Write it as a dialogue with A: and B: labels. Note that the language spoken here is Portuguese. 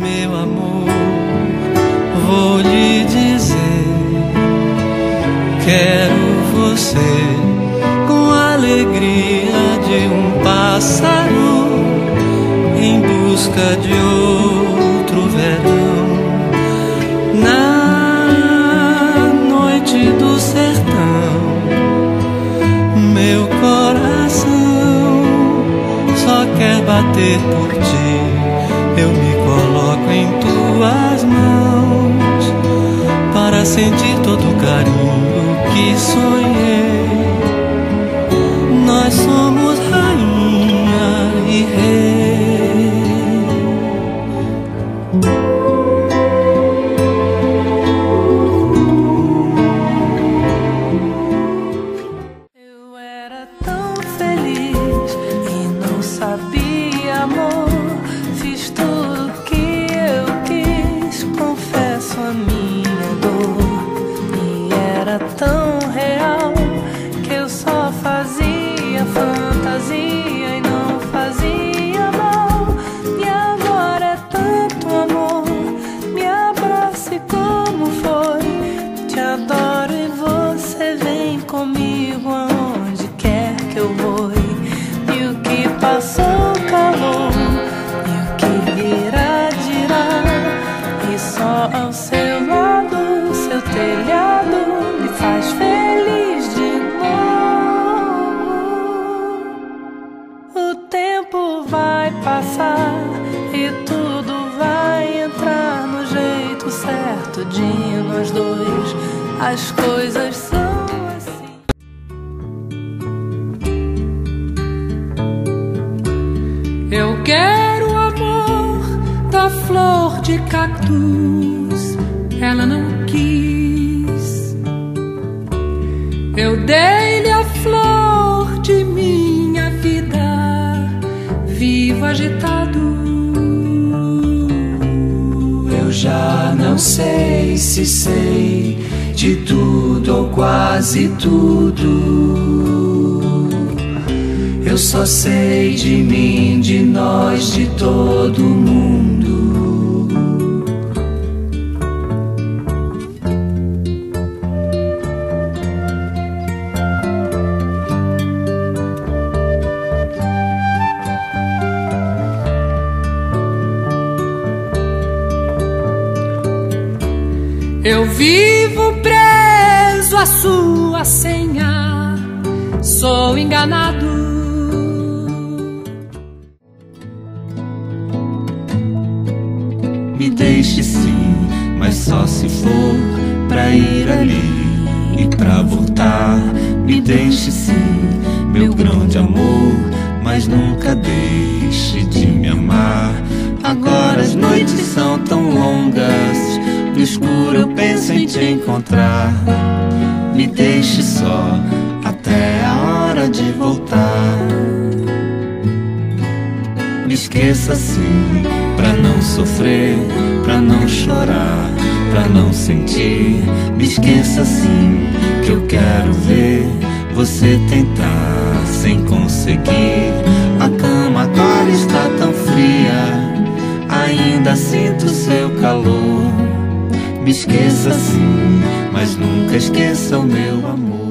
A: Meu amor, vou lhe dizer, quero você com a alegria de um pássaro em busca de outro verão. Na noite do sertão, meu coração só quer bater por ti. Eu me coloco em tuas mãos para sentir todo o carinho que sonhei. Nós somos rainha e rei.
B: Eu era tão feliz e não sabia, amor. Fiz tudo que eu quis, confesso a minha dor. E era tão real que eu só fazia fantasia e não fazia mal. E agora é tanto amor, me abrace como foi. Te adoro e você vem comigo aonde quer que eu vou. E o que passou calou, e o que virá dirá. E só ao seu lado, seu telhado me faz feliz de novo. O tempo vai passar e tudo vai entrar no jeito certo de nós dois. As coisas são assim. Eu quero o amor da flor de cactus, ela não quis. Eu dei-lhe a flor de minha vida, vivo agitado.
A: Eu já não sei se sei de tudo ou quase tudo. Eu só sei de mim, de nós, de todo mundo.
B: Eu vivo preso à sua senha, sou enganado.
A: Me deixe sim, mas só se for pra ir ali e pra voltar. Me deixe sim, meu grande amor, mas nunca deixe de me amar. Agora as noites são tão longas, no escuro eu penso em te encontrar. Me deixe só até a hora de voltar. Me esqueça assim, pra não sofrer, pra não chorar, pra não sentir. Me esqueça assim, que eu quero ver você tentar sem conseguir. A cama agora está tão fria, ainda sinto seu calor. Me esqueça sim, mas nunca esqueça o meu amor.